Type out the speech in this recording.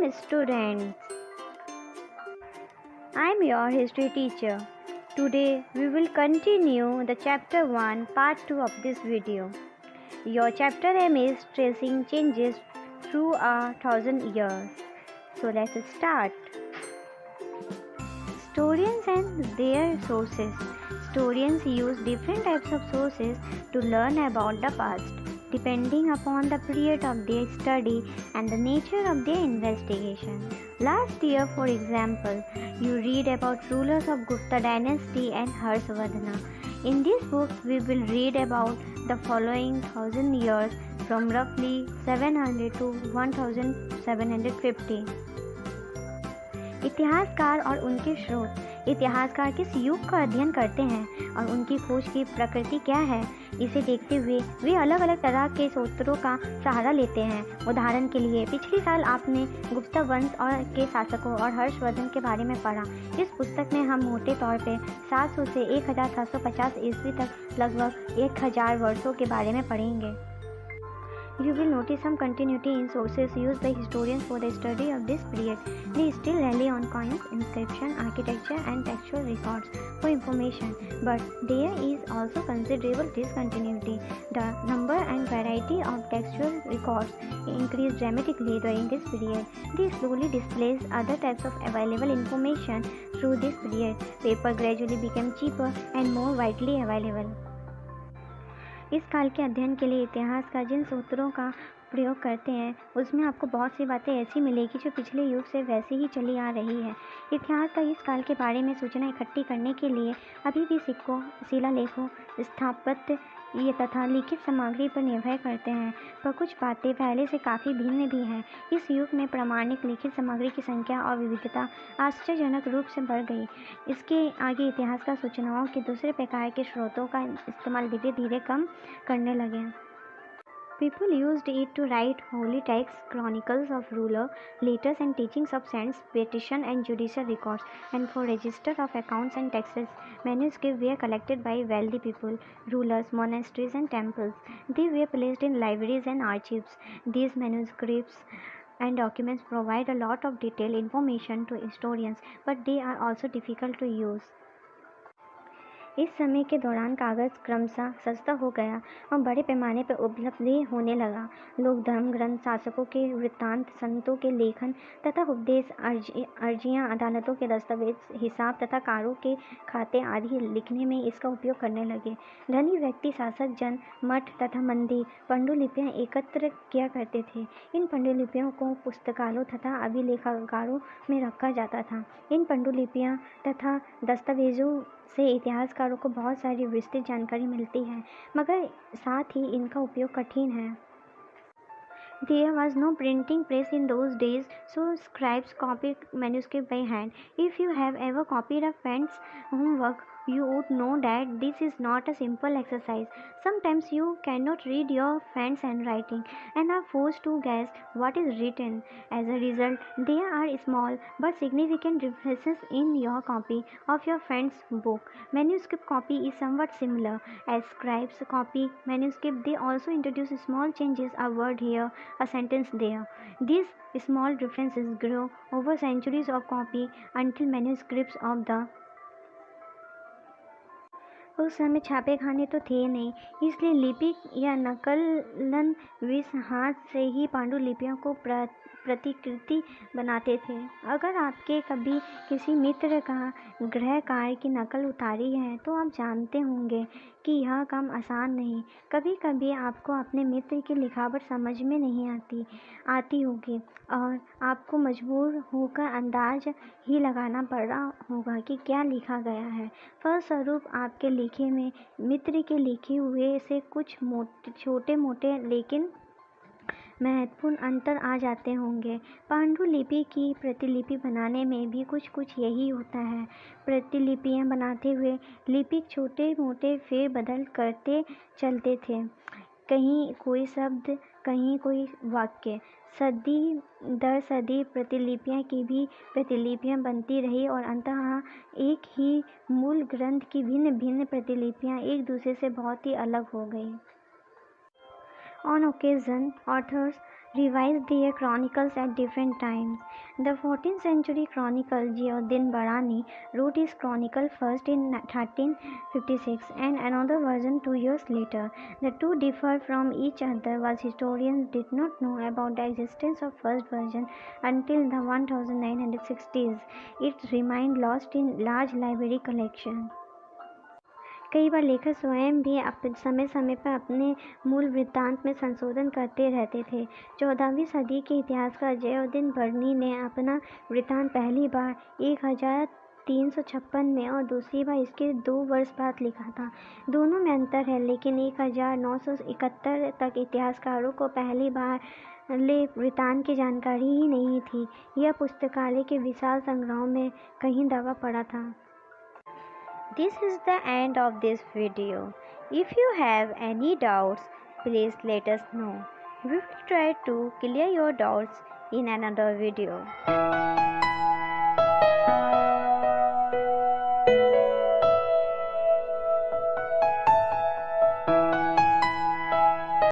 Welcome students. I am your history teacher. Today we will continue the chapter 1 part 2 of this video. Your chapter name is Tracing Changes Through 1,000 Years. So let's start. Historians and their sources. Historians use different types of sources to learn about the past, depending upon the period of their study and the nature of their investigation. Last year, for example, you read about rulers of Gupta dynasty and Harshvardhana. In this book, we will read about the following 1,000 years from roughly 700 to 1750. इतिहासकार और उनके स्रोत. इतिहासकार किस युग का अध्ययन करते हैं और उनकी खोज की प्रकृति क्या है, इसे देखते हुए वे अलग अलग तरह के स्रोतों का सहारा लेते हैं. उदाहरण के लिए, पिछले साल आपने गुप्त वंश और के शासकों और हर्षवर्धन के बारे में पढ़ा. इस पुस्तक में हम मोटे तौर पे 700 से 1750 ईस्वी तक लगभग 1000 वर्षों के बारे में पढ़ेंगे. You will notice some continuity in sources used by historians for the study of this period. They still rely on coins, inscription, architecture, and textual records for information, but there is also considerable discontinuity. The number and variety of textual records increased dramatically during this period. They slowly displaced other types of available information through this period. Paper gradually became cheaper and more widely available. इस काल के अध्ययन के लिए इतिहास का जिन सूत्रों का प्रयोग करते हैं उसमें आपको बहुत सी बातें ऐसी मिलेगी जो पिछले युग से वैसे ही चली आ रही है. इतिहास का इस काल के बारे में सूचना इकट्ठी करने के लिए अभी भी सिक्कों, शिलालेखों, स्थापत्य तथा लिखित सामग्री पर निर्भर करते हैं, पर कुछ बातें पहले से काफ़ी भिन्न भी हैं. इस युग में प्रमाणिक लिखित सामग्री की संख्या और विविधता आश्चर्यजनक रूप से बढ़ गई. इसके आगे इतिहास का सूचनाओं के दूसरे प्रकार के स्रोतों का इस्तेमाल धीरे धीरे कम करने लगे. People used it to write holy texts, chronicles of ruler, letters and teachings of saints, petition and judicial records, and for register of accounts and taxes. Manuscripts were collected by wealthy people, rulers, monasteries and temples. They were placed in libraries and archives. These manuscripts and documents provide a lot of detailed information to historians, but they are also difficult to use. इस समय के दौरान कागज़ क्रमशः सस्ता हो गया और बड़े पैमाने पर उपलब्ध होने लगा. लोग धर्म ग्रंथ, शासकों के वृत्तांत, संतों के लेखन तथा उपदेश, अर्जियां, अदालतों के दस्तावेज, हिसाब तथा कारों के खाते आदि लिखने में इसका उपयोग करने लगे. धनी व्यक्ति, शासक, जन, मठ तथा मंदिर पांडुलिपियाँ एकत्र किया करते थे. इन पांडुलिपियों को पुस्तकालयों तथा अभिलेखागारों में रखा जाता था. इन पांडुलिपियाँ तथा दस्तावेजों से इतिहासकारों को बहुत सारी विस्तृत जानकारी मिलती है, मगर साथ ही इनका उपयोग कठिन है. There was no printing press in those days, so scribes copied manuscript by hand. If you have ever copied a friend's homework, you would know that this is not a simple exercise. Sometimes you cannot read your friend's handwriting and are forced to guess what is written. As a result, there are small but significant differences in your copy of your friend's book. Manuscript copy is somewhat similar. As scribes copy manuscript, they also introduce small changes, a word here, a sentence there. These small differences grow over centuries of copy until manuscripts of the उस समय छापे खाने तो थे नहीं, इसलिए लिपि या नकलन विष हाथ से ही पांडुलिपियों को प्रतिकृति बनाते थे. अगर आपके कभी किसी मित्र का गृह कार्य की नकल उतारी है तो आप जानते होंगे कि यह काम आसान नहीं. कभी कभी आपको अपने मित्र की लिखावट समझ में नहीं आती होगी और आपको मजबूर होकर अंदाज ही लगाना पड़ रहा होगा कि क्या लिखा गया है. फलस्वरूप आपके लिखे में मित्र के लिखे हुए से कुछ छोटे मोटे लेकिन महत्वपूर्ण अंतर आ जाते होंगे. पांडुलिपि की प्रतिलिपि बनाने में भी कुछ यही होता है. प्रतिलिपियां बनाते हुए लिपिक छोटे मोटे फेरबदल करते चलते थे. कहीं कोई शब्द, कहीं कोई वाक्य. सदी दर सदी प्रतिलिपियां की भी प्रतिलिपियां बनती रही और अंततः एक ही मूल ग्रंथ की भिन्न भिन्न प्रतिलिपियां एक दूसरे से बहुत ही अलग हो गई. On occasion, authors revised their chronicles at different times. The 14th century chronicle Ziauddin Barani wrote his chronicle first in 1356 and another version 2 years later. The two differed from each other as historians did not know about the existence of first version until the 1960s. It remained lost in large library collection. कई बार लेखक स्वयं भी समय समय पर अपने मूल वृत्तांत में संशोधन करते रहते थे। 14वीं सदी के इतिहासकार ज़ियाउद्दीन बरनी ने अपना वृत्तांत पहली बार 1356 में और दूसरी बार इसके 2 वर्ष बाद लिखा था। दोनों में अंतर है, लेकिन 1971 तक इतिहासकारों को पहली बार वृत्तांत की जानकारी ही नहीं थी। यह पुस्तकालय के विशाल संग्रहों में कहीं दबा पड़ा था। This is the end of this video. If you have any doubts, please let us know. We will try to clear your doubts in another video.